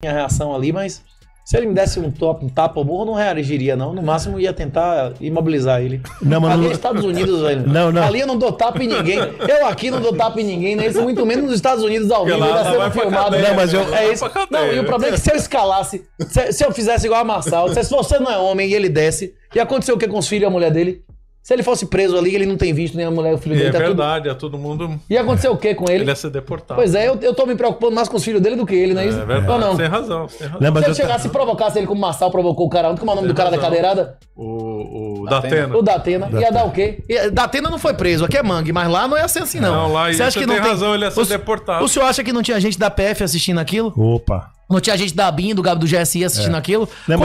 minha reação ali, mas se ele me desse um tapa ou burro, eu não reagiria, não. No máximo, ia tentar imobilizar ele. Não, mas ali não... nos Estados Unidos, velho. Não. Ali eu não dou tapa em ninguém. Eu aqui não dou tapa em ninguém, né? Isso muito menos nos Estados Unidos ao vivo, ainda sendo filmado. Não, mas eu... É isso. Não, e o problema é que se eu escalasse, se eu fizesse igual a Massal, se você não é homem e ele desce, ia acontecer o que com os filhos e a mulher dele? Se ele fosse preso ali, ele não tem visto nem a mulher e o filho dele. É verdade, todo mundo... Ia acontecer o que com ele? Ele ia ser deportado. Pois é, eu tô me preocupando mais com os filhos dele do que ele, não é isso? É verdade, ou não? tem razão. Tem razão. Não, mas se eu chegasse e provocasse ele como Massal provocou o cara, como é o nome do cara da cadeirada? O Datena. O Datena. Ia dar o quê? Datena não foi preso, aqui é mangue, mas lá não é assim não. Não, lá você acha que não tem razão, ele ia ser deportado. O senhor acha que não tinha gente da PF assistindo aquilo? Opa. Não tinha gente da BIM, do Gabo do GSI assistindo aquilo? Não,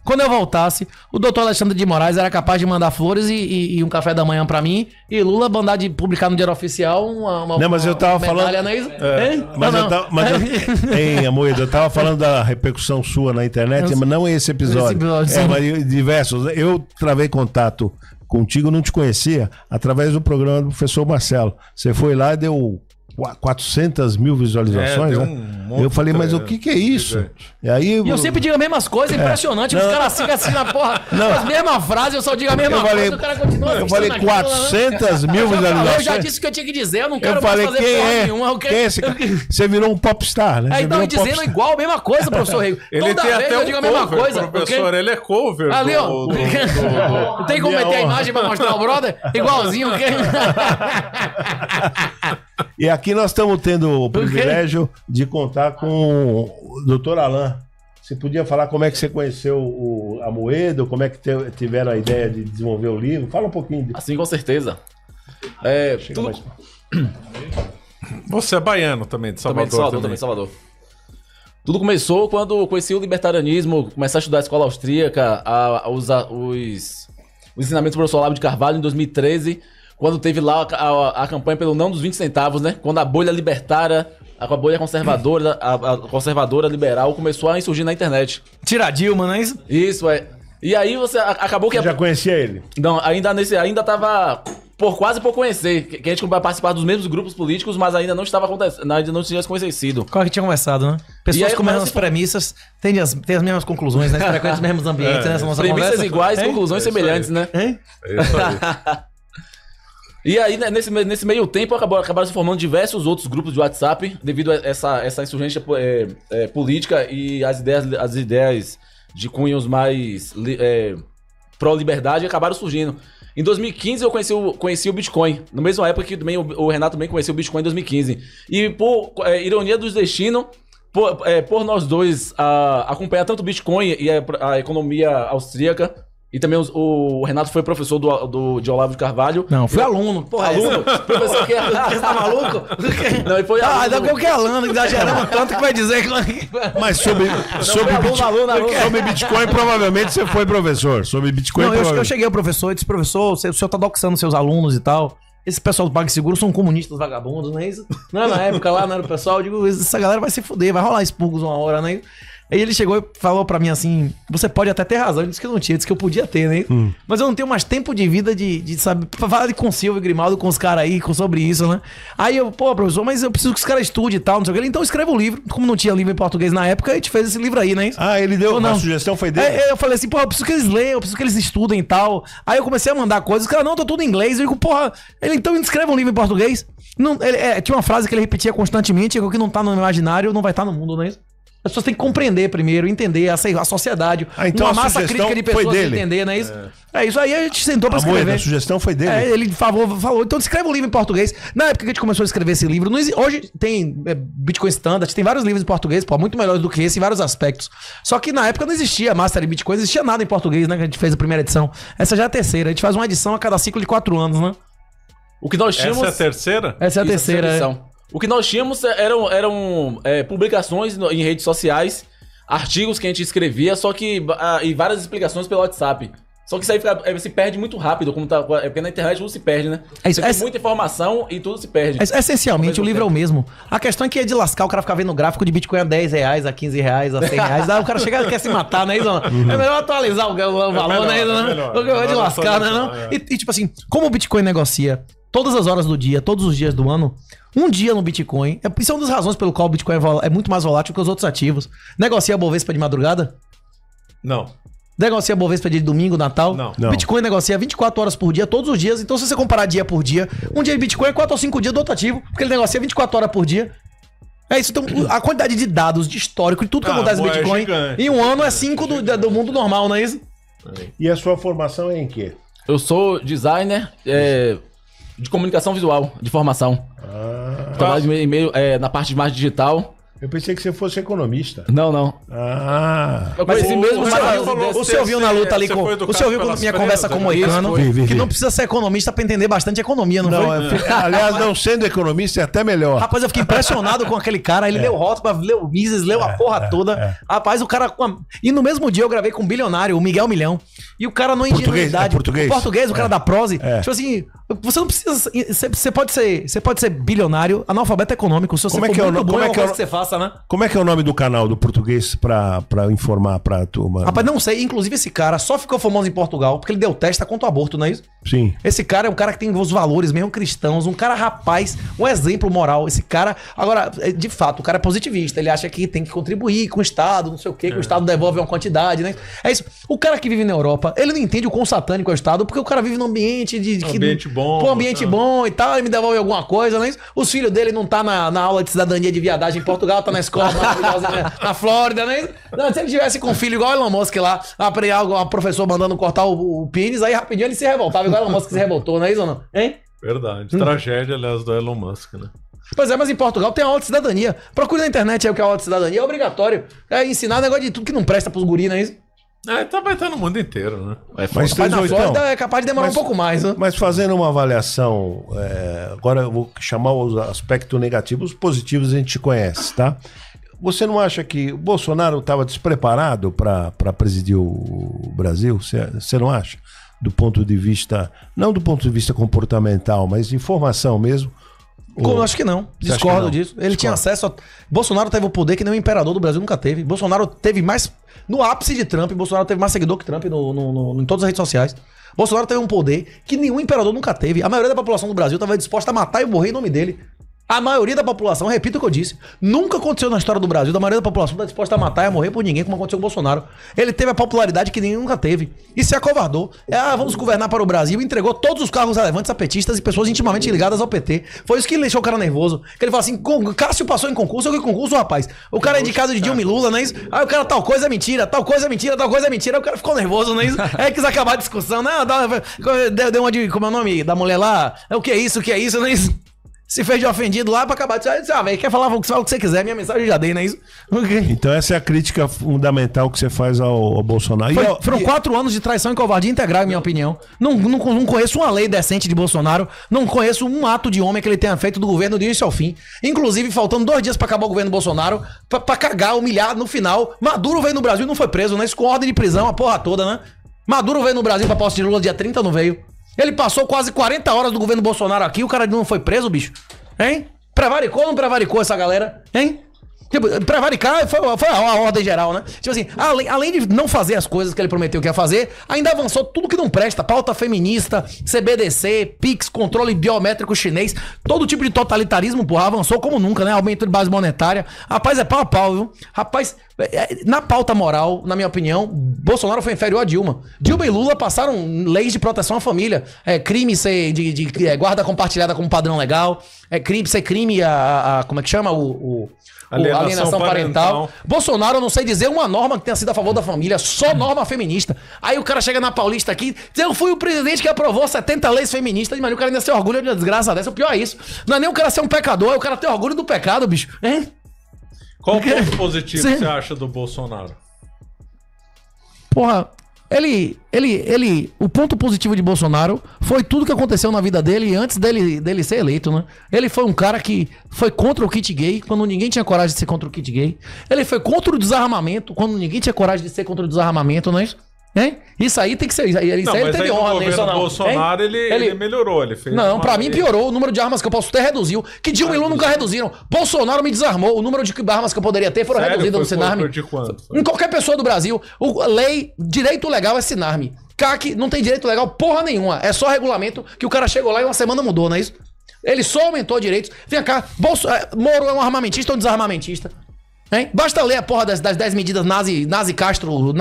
quando eu voltasse, o doutor Alexandre de Moraes era capaz de mandar flores e um café da manhã pra mim, e Lula mandar de publicar no Diário Oficial uma não, mas eu tava medalha, falando... não é isso? Hein, Amoedo, eu tava falando da repercussão sua na internet, mas não esse episódio. Mas diversos. Eu travei contato contigo, não te conhecia, através do programa do professor Marcelo. Você foi lá e deu 400 mil visualizações, né? Eu falei, mas o que é isso? E aí, eu sempre digo as mesmas coisas, é impressionante. Os caras ficam assim na porra, as mesmas frases, eu só digo a mesma coisa, o cara continua Eu falei 400 mil visualizações. Eu já disse o que eu tinha que dizer, eu não quero eu falei, mais fazer porra nenhuma. Quem é esse cara? Você virou um popstar, né? Aí estão dizendo igual, a mesma coisa, professor Rego. Ele Toda tem vez até eu digo a mesma coisa. Professor, ele é cover. Ali, ó. Não tem como meter a imagem pra mostrar o brother? Igualzinho. E aqui nós estamos tendo o privilégio de contar com o Dr. Alain. Você podia falar como é que você conheceu o Amoedo, como é que tiveram a ideia de desenvolver o livro? Fala um pouquinho disso. Assim, com certeza. Você é baiano também, de Salvador. Também de Salvador. Tudo começou quando eu conheci o libertarianismo, comecei a estudar a escola austríaca, os ensinamentos do professor Olavo de Carvalho em 2013, quando teve lá a campanha pelo não dos 20 centavos, né? Quando a bolha libertária, a bolha conservadora, a conservadora liberal começou a insurgir na internet. Tira Dilma, não é isso? Isso, é. E aí acabou que... Você já conhecia ele? Não, ainda tava quase por conhecer, que a gente vai participar dos mesmos grupos políticos, mas ainda não estava acontecendo, ainda não tinha se conhecido. Qual que tinha conversado, né? Pessoas com as mesmas premissas têm as mesmas concluões, né? Frequentam os mesmos ambientes, né? Premissas iguais, conclusões semelhantes, né? É isso aí. E aí, nesse meio tempo, acabaram se formando diversos outros grupos de WhatsApp, devido a essa insurgência política e as ideias de cunhos mais pró-liberdade acabaram surgindo. Em 2015 eu conheci o Bitcoin, na mesma época que também o Renato também conheceu o Bitcoin em 2015. E por ironia do destino, por nós dois acompanhar tanto o Bitcoin e a economia austríaca, e também o Renato foi professor de Olavo de Carvalho. Não, fui aluno. Porra, aluno? Professor que você tá maluco? Não, ele foi aluno. Ainda qualquer aluno, exagerando tanto que vai dizer que... Mas sobre Bitcoin, provavelmente você foi professor. Sobre Bitcoin, não, eu cheguei ao professor e disse, professor, o senhor tá doxando seus alunos e tal. Esse pessoal do PagSeguro são comunistas vagabundos, não é isso? Não é na época lá, não era o pessoal. Eu digo, essa galera vai se fuder, vai rolar expurgos uma hora, né? Aí ele chegou e falou pra mim assim, você pode até ter razão, ele disse que eu não tinha, disse que eu podia ter, né? Mas eu não tenho mais tempo de vida de sabe, falar com o Silvio e Grimaldo, com os caras aí, sobre isso, né? Aí eu, pô, professor, mas eu preciso que os caras estudem e tal, não sei o que. Então escreva um livro. Como não tinha livro em português na época, a gente fez esse livro aí, né? Ah, ele deu uma sugestão, foi dele? Eu falei assim, pô, eu preciso que eles leiam, eu preciso que eles estudem e tal. Aí eu comecei a mandar coisas, os caras, não, tá tudo em inglês. Eu digo, porra, ele então escreva um livro em português. Não, tinha uma frase que ele repetia constantemente, o que não tá no imaginário não vai estar no mundo, não é isso? As pessoas têm que compreender primeiro, entender a sociedade, então uma massa crítica de pessoas entender, não é isso? É isso aí, a gente sentou pra escrever. A sugestão foi dele. Ele falou, então escreve um livro em português. Na época que a gente começou a escrever esse livro, hoje tem Bitcoin Standard, tem vários livros em português, pô, muito melhores do que esse em vários aspectos. Só que na época não existia Master Bitcoin, não existia nada em português, né, que a gente fez a primeira edição. Essa já é a terceira, a gente faz uma edição a cada ciclo de 4 anos, né? O que nós tínhamos... Essa é a terceira? Essa é a terceira, edição. O que nós tínhamos eram publicações em redes sociais, artigos que a gente escrevia, só que e várias explicações pelo WhatsApp. Só que isso aí se perde muito rápido, porque na internet tudo se perde, né? Você tem muita informação e tudo se perde. Essencialmente, o livro é o mesmo. A questão é que é de lascar, o cara ficar vendo o gráfico de Bitcoin a 10 reais, a 15 reais, a 100 reais. Aí o cara chega e quer se matar, né? É melhor atualizar o valor, né? É de lascar, né? E tipo assim, como o Bitcoin negocia todas as horas do dia, todos os dias do ano, um dia no Bitcoin. Isso é uma das razões pelo qual o Bitcoin é muito mais volátil que os outros ativos. Negocia a Bovespa de madrugada? Não. Negocia a Bovespa de domingo, Natal? Não. Bitcoin negocia 24 horas por dia, todos os dias. Então, se você comparar dia por dia, um dia de Bitcoin é 4 ou 5 dias do outro ativo, porque ele negocia 24 horas por dia. É isso. Então, a quantidade de dados, de histórico, de tudo que acontece no Bitcoin, em um ano é 5 do mundo normal, não é isso? E a sua formação é em quê? Eu sou designer de comunicação visual, de formação. Trabalho na parte mais digital. Eu pensei que você fosse economista. Não. Eu conheci mesmo. O senhor viu na luta ali com. O senhor viu minha conversa com o Moicano, que não precisa ser economista pra entender bastante economia, não foi? Aliás, não sendo economista é até melhor. Rapaz, eu fiquei impressionado com aquele cara. Ele leu rótulo, leu Mises, leu a porra toda. Rapaz, o cara. E no mesmo dia eu gravei com um bilionário, o Miguel Milhão. E o cara não ingenuidade. Português, o cara da Prose. Tipo assim, você não precisa. Você pode ser bilionário, analfabeto econômico. Se você for muito bom, é uma coisa que você faça. Né? Como é que é o nome do canal do português pra informar pra turma? Rapaz, não sei. Inclusive, esse cara só ficou famoso em Portugal porque ele deu testa contra o aborto, não é isso? Sim. Esse cara é um cara que tem os valores mesmo cristãos, um cara rapaz, um exemplo moral. Esse cara, agora, de fato, o cara é positivista. Ele acha que tem que contribuir com o Estado, não sei o quê, que o Estado devolve uma quantidade, né? É isso. O cara que vive na Europa, ele não entende o quão satânico é o Estado porque o cara vive num ambiente bom. Pô, ambiente bom e tal, ele me devolve alguma coisa, não é isso? Os filhos dele não tá na aula de cidadania de viadagem em Portugal, tá na escola maravilhosa na Flórida, né? Não, se ele tivesse com um filho igual o Elon Musk lá, a professor mandando cortar o pênis, aí rapidinho ele se revoltava, igual o Elon Musk se revoltou, não é isso ou não? Hein? Verdade. Tragédia, aliás, do Elon Musk, né? Pois é, mas em Portugal tem a aula de cidadania. Procure na internet aí o que é a aula de cidadania, é obrigatório. É ensinar negócio de tudo que não presta pros guris, não é isso? Vai estar no mundo inteiro, né? Mas na Flórida é capaz de demorar um pouco mais, né? Mas fazendo uma avaliação, agora eu vou chamar os aspectos negativos, os positivos a gente conhece, tá? Você não acha que o Bolsonaro estava despreparado para presidir o Brasil? Você não acha? Do ponto de vista, não do ponto de vista comportamental, mas de informação mesmo? Acho que não. Discordo disso. Ele tinha acesso a... Bolsonaro teve o poder que nem o imperador do Brasil nunca teve. Bolsonaro teve mais... No ápice de Trump, Bolsonaro teve mais seguidor que Trump em todas as redes sociais. Bolsonaro teve um poder que nenhum imperador nunca teve. A maioria da população do Brasil estava disposta a matar e morrer em nome dele. A maioria da população, repito o que eu disse, nunca aconteceu na história do Brasil, da maioria da população está disposta a matar e a morrer por ninguém, como aconteceu com o Bolsonaro. Ele teve a popularidade que ninguém nunca teve. E se acovardou. Vamos governar para o Brasil, entregou todos os cargos relevantes a petistas e pessoas intimamente ligadas ao PT. Foi isso que deixou o cara nervoso. Que ele falou assim, Cássio passou em concurso, eu que concurso, rapaz. O cara é indicado de Dilma e Lula, não é isso? Aí o cara, tal coisa é mentira, tal coisa é mentira, tal coisa é mentira. Aí o cara ficou nervoso, não é isso? Aí quis acabar a discussão. Não, deu uma de, como é o nome da mulher lá? O que é isso, não é isso? Se fez de ofendido lá pra acabar de dizer, velho, quer falar o que você quiser, minha mensagem já dei, não é isso? Então essa é a crítica fundamental que você faz ao Bolsonaro. Foram 4 anos de traição e covardia integral, em minha opinião. Não conheço uma lei decente de Bolsonaro, não conheço um ato de homem que ele tenha feito do governo do início ao fim. Inclusive, faltando 2 dias pra acabar o governo Bolsonaro, pra cagar, humilhar no final. Maduro veio no Brasil e não foi preso, né? Isso com ordem de prisão, a porra toda, né? Maduro veio no Brasil pra posse de Lula dia 30, não veio. Ele passou quase 40 horas do governo Bolsonaro aqui, o cara não foi preso, bicho? Hein? Prevaricou ou não prevaricou essa galera? Hein? Tipo, prevaricar foi a ordem geral, né? Tipo assim, além de não fazer as coisas que ele prometeu que ia fazer, ainda avançou tudo que não presta. Pauta feminista, CBDC, PIX, controle biométrico chinês, todo tipo de totalitarismo, porra, avançou como nunca, né? Aumento de base monetária. Rapaz, é pau a pau, viu? Rapaz, na pauta moral, na minha opinião, Bolsonaro foi inferior a Dilma. Dilma e Lula passaram leis de proteção à família. Crime ser de guarda compartilhada como padrão legal. Ser crime como é que chama? Alienação parental. Bolsonaro, eu não sei dizer uma norma que tenha sido a favor da família, só norma feminista. Aí o cara chega na Paulista aqui, diz, eu fui o presidente que aprovou 70 leis feministas, mas o cara ainda se orgulha de uma desgraça dessa. O pior é isso. Não é nem o cara ser um pecador, é o cara ter orgulho do pecado, bicho. Hein? Qual o ponto positivo que você acha do Bolsonaro? Porra, o ponto positivo de Bolsonaro foi tudo que aconteceu na vida dele antes dele ser eleito, né? Ele foi um cara que foi contra o kit gay, quando ninguém tinha coragem de ser contra o kit gay. Ele foi contra o desarmamento, quando ninguém tinha coragem de ser contra o desarmamento, não é isso? Hein? Isso aí tem que ser. Isso aí ele teve honra nisso, não. Bolsonaro, ele melhorou, ele fez. Não, pra mim piorou. O número de armas que eu posso ter reduziu. Que Dilma e Lula nunca reduziram. Bolsonaro me desarmou. O número de armas que eu poderia ter foram reduzidas no Sinarme. De quanto? Em qualquer pessoa do Brasil. Direito legal é Sinarme. CAC não tem direito legal porra nenhuma. É só regulamento que o cara chegou lá e uma semana mudou, não é isso? Ele só aumentou direitos. Vem cá, Moro é um armamentista ou um desarmamentista? Hein? Basta ler a porra das 10 medidas nazi-Castro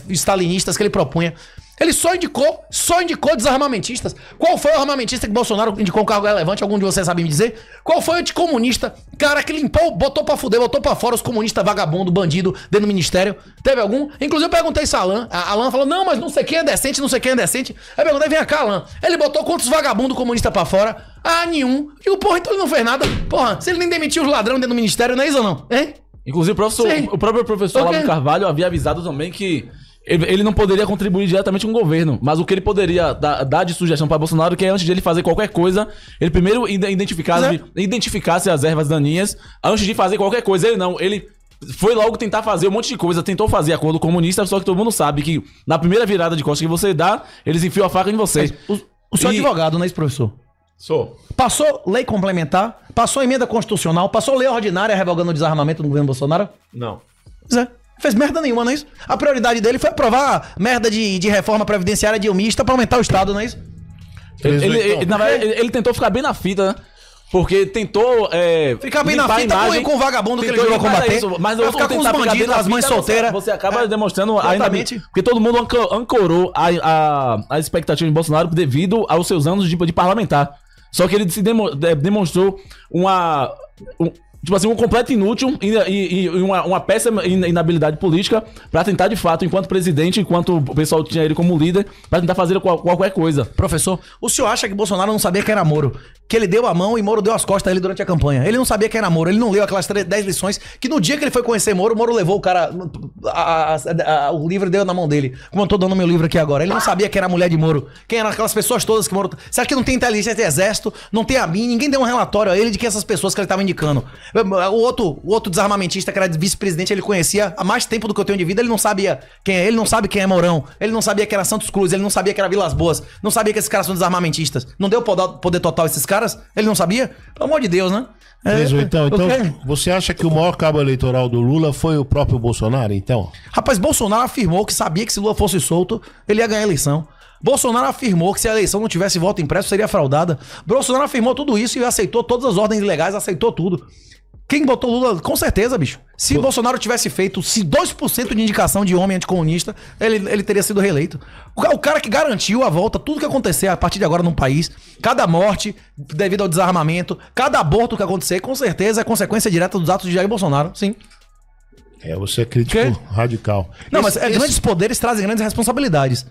stalinistas que ele propunha. Ele só indicou desarmamentistas. Qual foi o armamentista que Bolsonaro indicou um cargo relevante? Algum de vocês sabe me dizer? Qual foi o anticomunista? Cara que limpou, botou pra fuder, botou pra fora os comunistas vagabundo, bandido, dentro do ministério. Teve algum? Inclusive eu perguntei isso a Alan. A Alan falou, não, mas não sei quem é decente, não sei quem é decente. Aí eu perguntei, vem cá, Alan. Ele botou quantos vagabundos comunistas pra fora? Ah, nenhum. E o porra, então ele não fez nada. Porra, se ele nem demitiu os ladrões dentro do ministério, não é isso ou não? Hein? Inclusive o próprio professor Olavo Carvalho havia avisado também que ele não poderia contribuir diretamente com o governo, mas o que ele poderia dar de sugestão para Bolsonaro, que é antes de ele fazer qualquer coisa, ele primeiro identificasse as ervas daninhas antes de fazer qualquer coisa. Ele foi logo tentar fazer um monte de coisa, tentou fazer acordo comunista, só que todo mundo sabe que na primeira virada de costas que você dá, eles enfiam a faca em você. O senhor é advogado, não é isso, professor? Sou. Passou lei complementar, passou emenda constitucional, passou lei ordinária revogando o desarmamento do governo Bolsonaro? Não. Pois é. Fez merda nenhuma, não é isso? A prioridade dele foi aprovar merda de reforma previdenciária dilmista pra aumentar o Estado, não é isso? Na verdade, ele tentou ficar bem na fita, né? Porque tentou. Ficar bem na fita com o vagabundo que ele jurou combater. Mas eu ficar com os bandidos, as mães solteiras. Você acaba demonstrando ainda. Porque todo mundo ancorou a expectativa de Bolsonaro devido aos seus anos de parlamentar. Só que ele se demonstrou um completo inútil e uma péssima inabilidade política pra tentar, de fato, enquanto presidente, enquanto o pessoal tinha ele como líder, pra tentar fazer qualquer coisa. Professor, o senhor acha que Bolsonaro não sabia quem era Moro? Que ele deu a mão e Moro deu as costas a ele durante a campanha. Ele não sabia quem era Moro, ele não leu aquelas 10 lições que no dia que ele foi conhecer Moro levou o cara, o livro deu na mão dele. Como eu tô dando meu livro aqui agora. Ele não sabia quem era a mulher de Moro, quem eram aquelas pessoas todas que Moro... Você acha que não tem inteligência de exército, não tem a mim, ninguém deu um relatório a ele de que essas pessoas que ele tava indicando. O outro desarmamentista que era vice-presidente, ele conhecia há mais tempo do que eu tenho de vida, ele não sabia quem é, ele não sabe quem é Mourão, ele não sabia que era Santos Cruz, ele não sabia que era Vilas Boas, não sabia que esses caras são desarmamentistas. Não deu poder total a esses caras? Ele não sabia? Pelo amor de Deus, né? Então, você acha que o maior cabo eleitoral do Lula foi o próprio Bolsonaro, então? Rapaz, Bolsonaro afirmou que sabia que se Lula fosse solto, ele ia ganhar a eleição. Bolsonaro afirmou que se a eleição não tivesse voto impresso, seria fraudada. Bolsonaro afirmou tudo isso e aceitou todas as ordens legais, aceitou tudo. Quem botou Lula, com certeza, bicho. Se Bolsonaro tivesse feito 2% de indicação de homem anticomunista, ele teria sido reeleito. O cara que garantiu a volta, tudo que acontecer a partir de agora no país, cada morte devido ao desarmamento, cada aborto que acontecer, com certeza é consequência direta dos atos de Jair Bolsonaro, sim. Você é crítico radical. Não, mas grandes poderes trazem grandes responsabilidades.